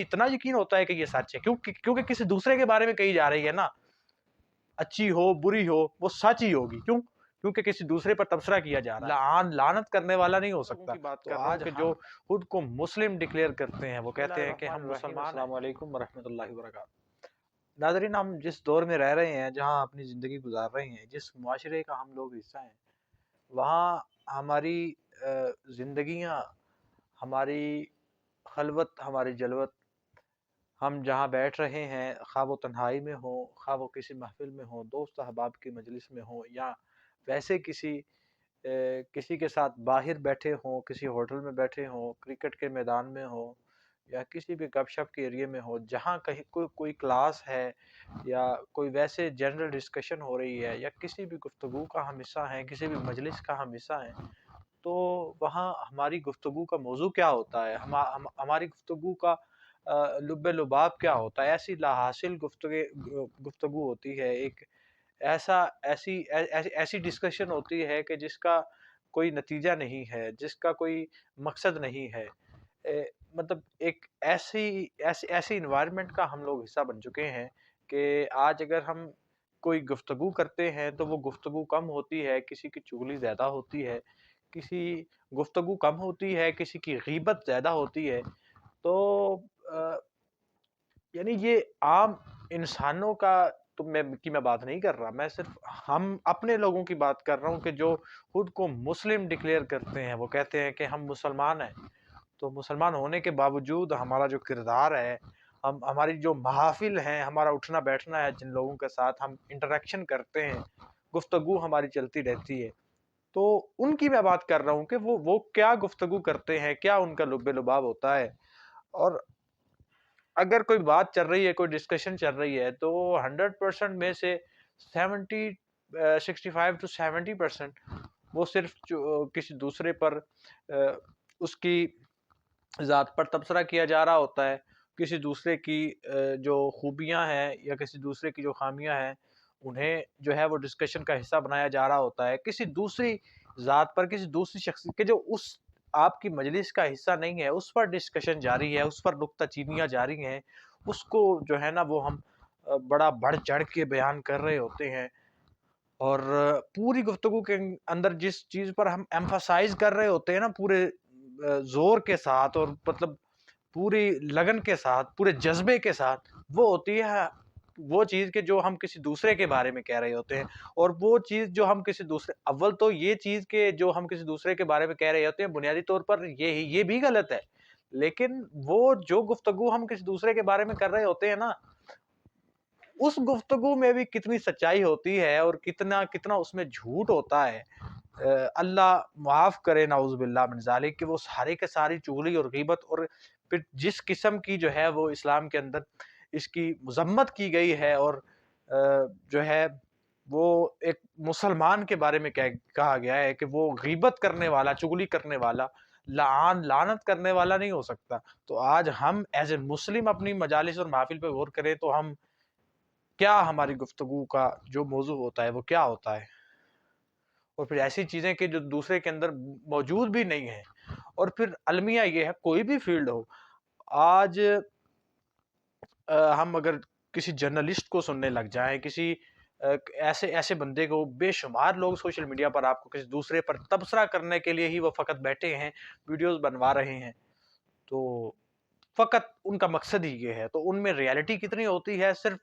اتنا یقین ہوتا ہے کہ یہ سچ ہے، کیونکہ کسی دوسرے کے بارے میں کہی جا رہی ہے نا، اچھی ہو بری ہو وہ سچ ہی ہوگی، کیونکہ کسی دوسرے پر تبصرہ کیا جا رہا ہے، لعنت کرنے والا نہیں ہو سکتا۔ تو آج جو خود کو مسلم ڈکلیئر کرتے ہیں وہ کہتے ہیں کہ ہم مسلمان ہیں۔ السلام علیکم ورحمۃ اللہ وبرکاتہ۔ ناظرین، ہم جس دور میں رہ رہے ہیں، جہاں اپنی زندگی گزار رہے ہیں، جس معاشرے کا ہم لوگ حصہ ہیں، وہاں ہماری زندگیاں، ہماری خلوت، ہماری جلوت، ہم جہاں بیٹھ رہے ہیں، خواہ وہ تنہائی میں ہوں، خواہ وہ کسی محفل میں ہوں، دوست احباب کی مجلس میں ہوں، یا ویسے کسی کے ساتھ باہر بیٹھے ہوں، کسی ہوٹل میں بیٹھے ہوں، کرکٹ کے میدان میں ہوں، یا کسی بھی گپ شپ کے ایریے میں ہو، جہاں کہیں کوئی کلاس ہے یا کوئی ویسے جنرل ڈسکشن ہو رہی ہے، یا کسی بھی گفتگو کا ہم حصہ ہیں، کسی بھی مجلس کا ہم حصہ ہیں، تو وہاں ہماری گفتگو کا موضوع کیا ہوتا ہے، ہماری گفتگو کا لب لباب کیا ہوتا ہے؟ ایسی لا حاصل گفتگو ہوتی ہے، ایک ایسی ڈسکشن ہوتی ہے کہ جس کا کوئی نتیجہ نہیں ہے، جس کا کوئی مقصد نہیں ہے، مطلب ایک ایسی انوائرمنٹ کا ہم لوگ حصہ بن چکے ہیں کہ آج اگر ہم کوئی گفتگو کرتے ہیں تو وہ گفتگو کم ہوتی ہے، کسی کی چغلی زیادہ ہوتی ہے، گفتگو کم ہوتی ہے، کسی کی غیبت زیادہ ہوتی ہے۔ تو یعنی یہ عام انسانوں کا تو میں بات نہیں کر رہا، میں صرف ہم اپنے لوگوں کی بات کر رہا ہوں کہ جو خود کو مسلم ڈکلیئر کرتے ہیں، وہ کہتے ہیں کہ ہم مسلمان ہیں، تو مسلمان ہونے کے باوجود ہمارا جو کردار ہے، ہماری جو محافل ہیں، ہمارا اٹھنا بیٹھنا ہے، جن لوگوں کے ساتھ ہم انٹریکشن کرتے ہیں، گفتگو ہماری چلتی رہتی ہے، تو ان کی میں بات کر رہا ہوں کہ وہ کیا گفتگو کرتے ہیں، کیا ان کا لب لباب ہوتا ہے۔ اور اگر کوئی بات چل رہی ہے، کوئی ڈسکشن چل رہی ہے، تو 100% میں سے 65 to 70% وہ صرف کسی دوسرے پر اس کی ذات پر تبصرہ کیا جا رہا ہوتا ہے، کسی دوسرے کی جو خوبیاں ہیں یا کسی دوسرے کی جو خامیاں ہیں انہیں جو ہے وہ ڈسکشن کا حصہ بنایا جا رہا ہوتا ہے، کسی دوسری ذات پر، کسی دوسری شخص کے جو اس آپ کی مجلس کا حصہ نہیں ہے اس پر ڈسکشن جاری ہے، اس پر نکتہ چینیاں جاری ہیں، اس کو جو ہے نا وہ ہم بڑا بڑھ چڑھ کے بیان کر رہے ہوتے ہیں، اور پوری گفتگو کے اندر جس چیز پر ہم ایمفاسائز کر رہے ہوتے ہیں نا، پورے زور کے ساتھ اور مطلب پوری لگن کے ساتھ، پورے جذبے کے ساتھ، وہ ہوتی ہے وہ چیز کہ جو ہم کسی دوسرے کے بارے میں کہہ رہے ہوتے ہیں، اور وہ چیز جو ہم کسی دوسرے اول تو یہ چیز کہ جو ہم کسی دوسرے کے بارے میں کہہ رہے ہوتے ہیں بنیادی طور پر یہ بھی غلط ہے، لیکن وہ جو گفتگو ہم کسی دوسرے کے بارے میں کر رہے ہوتے ہیں نا، اس گفتگو میں بھی کتنی سچائی ہوتی ہے اور کتنا اس میں جھوٹ ہوتا ہے، اللہ معاف کرے نعوذ باللہ من ذالک، کہ وہ سارے کے ساری چغلی اور غیبت، اور پھر جس قسم کی جو ہے وہ اسلام کے اندر اس کی مذمت کی گئی ہے، اور جو ہے وہ ایک مسلمان کے بارے میں کہا گیا ہے کہ وہ غیبت کرنے والا، چغلی کرنے والا، لعنت کرنے والا نہیں ہو سکتا۔ تو آج ہم ایز اے مسلم اپنی مجالس اور محافل پہ غور کریں تو ہم کیا، ہماری گفتگو کا جو موضوع ہوتا ہے وہ کیا ہوتا ہے، اور پھر ایسی چیزیں کہ جو دوسرے کے اندر موجود بھی نہیں ہیں۔ اور پھر المیہ یہ ہے، کوئی بھی فیلڈ ہو، آج ہم اگر کسی جرنلسٹ کو سننے لگ جائیں، کسی ایسے بندے کو، بے شمار لوگ سوشل میڈیا پر آپ کو کسی دوسرے پر تبصرہ کرنے کے لیے ہی وہ فقط بیٹھے ہیں، ویڈیوز بنوا رہے ہیں، تو فقط ان کا مقصد ہی یہ ہے، تو ان میں ریالٹی کتنی ہوتی ہے؟ صرف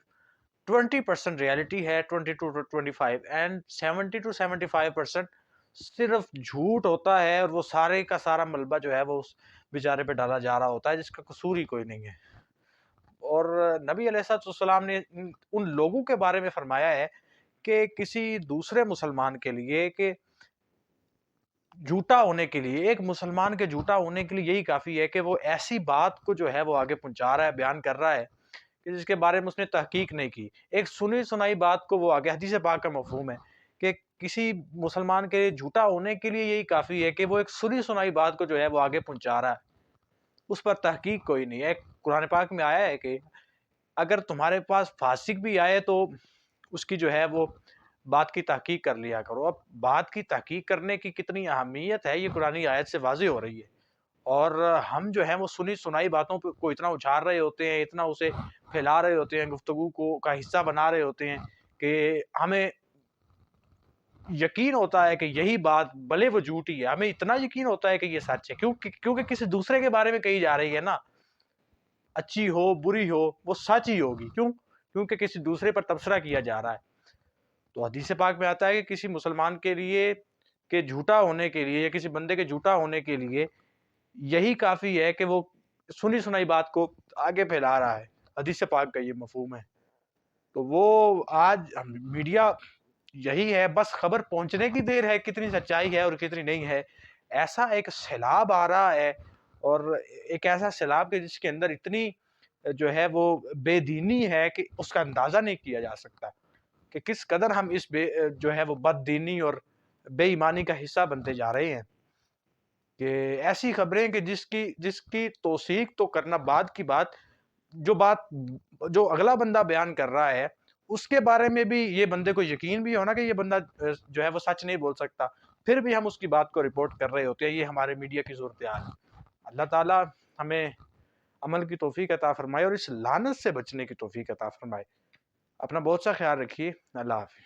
20% ریالٹی ہے، 22 to 25، اینڈ 70 to 75% صرف جھوٹ ہوتا ہے، اور وہ سارے کا سارا ملبہ جو ہے وہ اس بیچارے پہ ڈالا جا رہا ہوتا ہے جس کا قصور ہی کوئی نہیں ہے۔ اور نبی علیہ السلام نے ان لوگوں کے بارے میں فرمایا ہے کہ کسی دوسرے مسلمان کے لیے، کہ جھوٹا ہونے کے لیے، ایک مسلمان کے جھوٹا ہونے کے لیے یہی کافی ہے کہ وہ ایسی بات کو جو ہے وہ آگے پہنچا رہا ہے، بیان کر رہا ہے کہ جس کے بارے میں اس نے تحقیق نہیں کی، ایک سنی سنائی بات کو وہ آگے، حدیث پاک کا مفہوم ہے کہ کسی مسلمان کے جھوٹا ہونے کے لیے یہی کافی ہے کہ وہ ایک سنی سنائی بات کو جو ہے وہ آگے پہنچا رہا ہے، اس پر تحقیق کوئی نہیں ہے۔ قرآن پاک میں آیا ہے کہ اگر تمہارے پاس فاسق بھی آئے تو اس کی جو ہے وہ بات کی تحقیق کر لیا کرو۔ اب بات کی تحقیق کرنے کی کتنی اہمیت ہے یہ قرآنی آیت سے واضح ہو رہی ہے، اور ہم جو ہیں وہ سنی سنائی باتوں کو اتنا اچھال رہے ہوتے ہیں، اتنا اسے پھیلا رہے ہوتے ہیں، گفتگو کو کا حصہ بنا رہے ہوتے ہیں کہ ہمیں یقین ہوتا ہے کہ یہی بات بھلے وہ جھوٹی ہے، ہمیں اتنا یقین ہوتا ہے کہ یہ سچ ہے، کیونکہ کسی دوسرے کے بارے میں کہی جا رہی ہے نا، اچھی ہو بری ہو وہ سچ ہی ہوگی، کیونکہ کسی دوسرے پر تبصرہ کیا جا رہا ہے۔ تو حدیث پاک میں آتا ہے کہ کسی مسلمان کے لیے کہ جھوٹا ہونے کے لیے یا کسی بندے کے جھوٹا ہونے کے لیے یہی کافی ہے کہ وہ سنی سنائی بات کو آگے پھیلا رہا ہے۔ حدیث پاک کا یہ مفہوم ہے۔ تو وہ آج میڈیا یہی ہے، بس خبر پہنچنے کی دیر ہے، کتنی سچائی ہے اور کتنی نہیں ہے۔ ایسا ایک سیلاب آ رہا ہے، اور ایک ایسا سیلاب کہ جس کے اندر اتنی جو ہے وہ بے دینی ہے کہ اس کا اندازہ نہیں کیا جا سکتا کہ کس قدر ہم اس جو ہے وہ بد دینی اور بے ایمانی کا حصہ بنتے جا رہے ہیں، کہ ایسی خبریں کہ جس کی توثیق تو کرنا بعد کی بات، جو اگلا بندہ بیان کر رہا ہے اس کے بارے میں بھی یہ بندے کو یقین بھی ہونا کہ یہ بندہ جو ہے وہ سچ نہیں بول سکتا، پھر بھی ہم اس کی بات کو رپورٹ کر رہے ہوتے ہیں۔ یہ ہمارے میڈیا کی صورتحال ہے۔ اللہ تعالی ہمیں عمل کی توفیق عطا فرمائے اور اس لعنت سے بچنے کی توفیق عطا فرمائے۔ اپنا بہت سا خیال رکھیے۔ اللہ حافظ۔